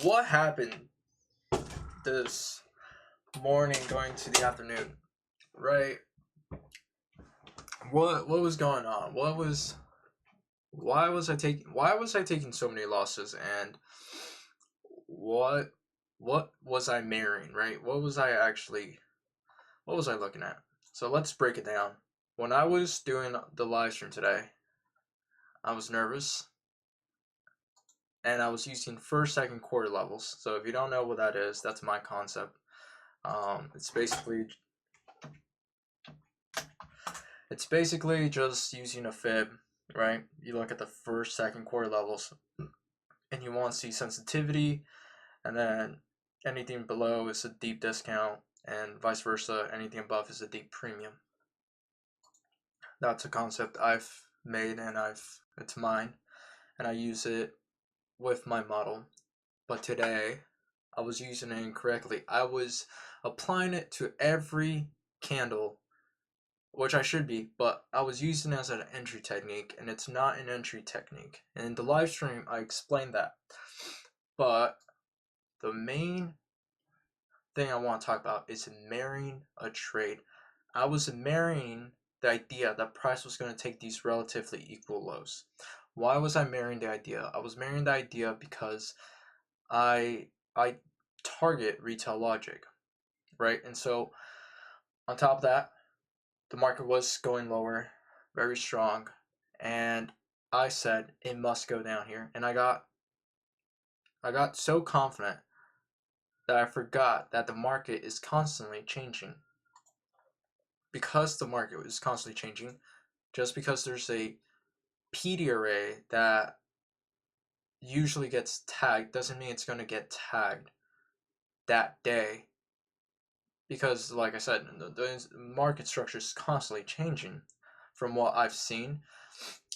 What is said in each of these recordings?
what happened this morning going to the afternoon, right? What was going on? Why was I taking so many losses, and what was I marrying, right? What was I looking at? So let's break it down. When I was doing the live stream today, I was nervous, and I was using first, second quarter levels. So if you don't know what that is, that's my concept. It's basically just using a fib, right? You look at the first, second quarter levels, and you want to see sensitivity, and then anything below is a deep discount, and vice versa. Anything above is a deep premium. That's a concept I've made, and it's mine, and I use it with my model. But today, I was using it incorrectly. I was applying it to every candle, which I should be, but I was using it as an entry technique, and it's not an entry technique. And in the live stream, I explained that. But the main thing I want to talk about is marrying a trade. I was marrying the idea that price was going to take these relatively equal lows. Why was I marrying the idea? I was marrying the idea because I target retail logic, right? And so on top of that, the market was going lower, very strong, and I said it must go down here. And I got so confident that I forgot that the market is constantly changing. Because the market is constantly changing, just because there's a PD array that usually gets tagged doesn't mean it's going to get tagged that day. Because, like I said, the market structure is constantly changing. From what I've seen,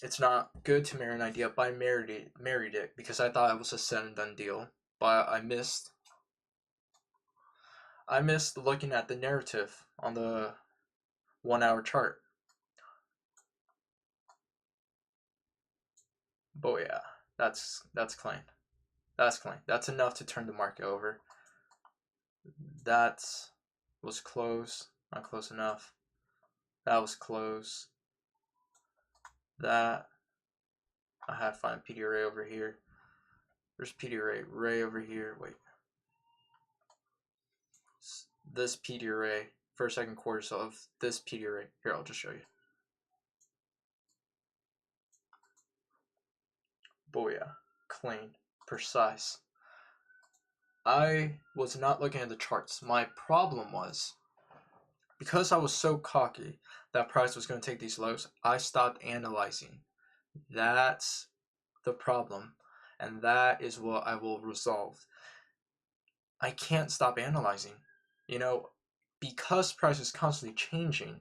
it's not good to marry an idea, but I married it because I thought it was a said and done deal. But I missed looking at the narrative on the 1 hour chart. But yeah, that's clean. That's clean. That's enough to turn the market over. That was close. Not close enough. That was close. That I had to find PD array over here. There's PD array over here. Wait. This PD array, first, second quarters of this PD array. Here, I'll just show you. Booyah. Clean. Precise. I was not looking at the charts. My problem was, because I was so cocky that price was going to take these lows, I stopped analyzing. That's the problem, and that is what I will resolve. I can't stop analyzing. Because price is constantly changing,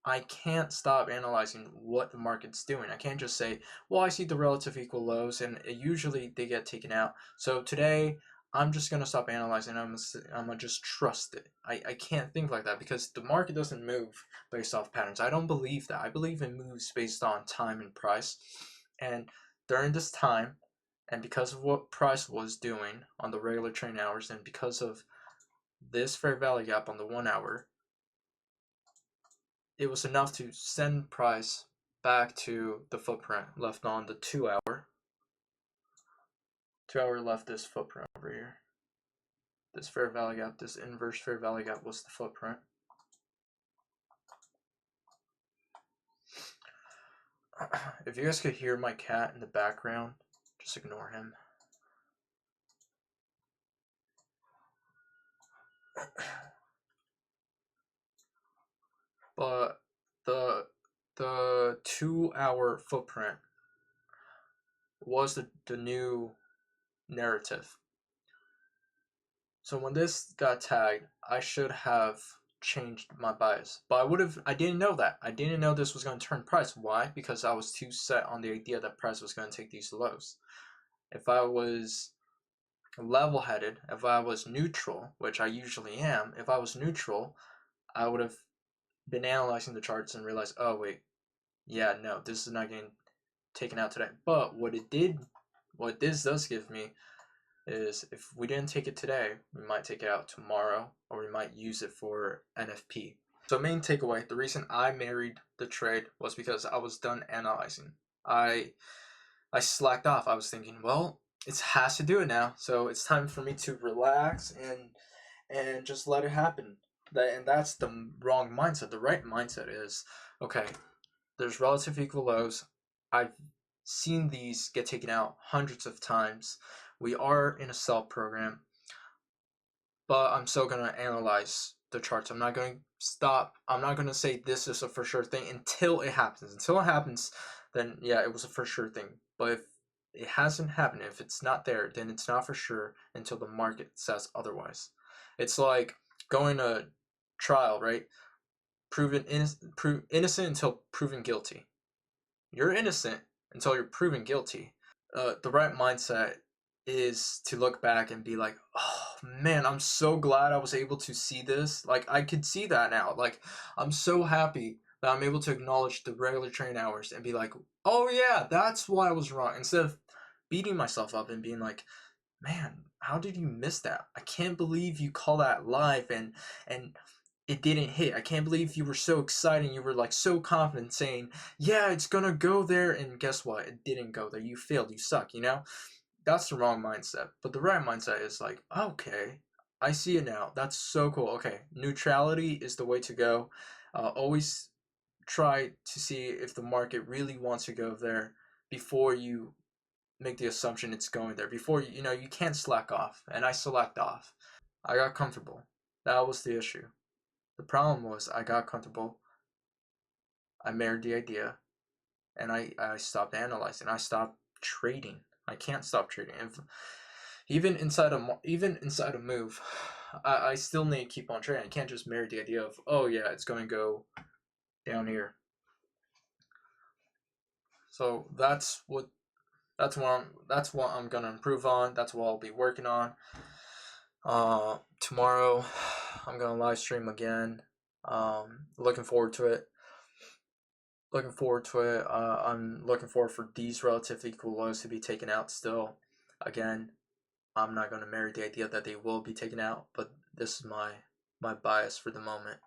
I can't stop analyzing what the market's doing. I can't just say, well, I see the relative equal lows, and usually they get taken out. So today, I'm just going to stop analyzing. I'm going to just trust it. I can't think like that because the market doesn't move based off patterns. I don't believe that. I believe it moves based on time and price. And during this time, and because of what price was doing on the regular trading hours, and because of this fair value gap on the 1 hour, it was enough to send price back to the footprint left on the 2 hour. 2 hour left this footprint over here. This fair value gap, this inverse fair value gap was the footprint. If you guys could hear my cat in the background, just ignore him. But the 2 hour footprint was the new narrative. So when this got tagged, I should have changed my bias. But I didn't know that. I didn't know this was going to turn price. Why? Because I was too set on the idea that price was going to take these lows. If I was level-headed, if I was neutral, which I usually am, if I was neutral, I would have been analyzing the charts and realized, oh wait, yeah, no, this is not getting taken out today. But what this does give me is if we didn't take it today, we might take it out tomorrow, or we might use it for NFP. So main takeaway, the reason I married the trade was because I was done analyzing. I slacked off. I was thinking, well, it has to do it now, so it's time for me to relax and just let it happen. And that's the wrong mindset. The right mindset is, okay, there's relative equal lows. I've seen these get taken out hundreds of times. We are in a sell program, but I'm still going to analyze the charts. I'm not going to stop. I'm not going to say this is a for sure thing until it happens. Until it happens, then yeah, it was a for sure thing. But if it hasn't happened, if it's not there, then it's not for sure until the market says otherwise. It's like going to trial, right? Proven innocent until proven guilty. You're innocent until you're proven guilty. The right mindset is to look back and be like, oh man, I'm so glad I was able to see this. Like, I could see that now. Like, I'm so happy that I'm able to acknowledge the regular train hours and be like, oh yeah, that's why I was wrong. Instead of beating myself up and being like, man, how did you miss that? I can't believe you call that live and it didn't hit. I can't believe you were so excited. You were like so confident saying, yeah, it's gonna go there. And guess what? It didn't go there. You failed. You suck, you know? That's the wrong mindset. But the right mindset is like, okay, I see it now. That's so cool. Okay, neutrality is the way to go. Always try to see if the market really wants to go there before you make the assumption it's going there. Before you know, you can't slack off. And I slacked off. I got comfortable. That was the issue. The problem was I got comfortable, I married the idea, and I stopped analyzing. I stopped trading. I can't stop trading. Even inside a move, I still need to keep on trading. I can't just marry the idea of, oh yeah, it's going to go down here. So that's what I'm gonna improve on. That's what I'll be working on. Tomorrow, I'm gonna live stream again. Looking forward to it. I'm looking forward for these relative equal lows to be taken out still. Again, I'm not going to marry the idea that they will be taken out, but this is my bias for the moment.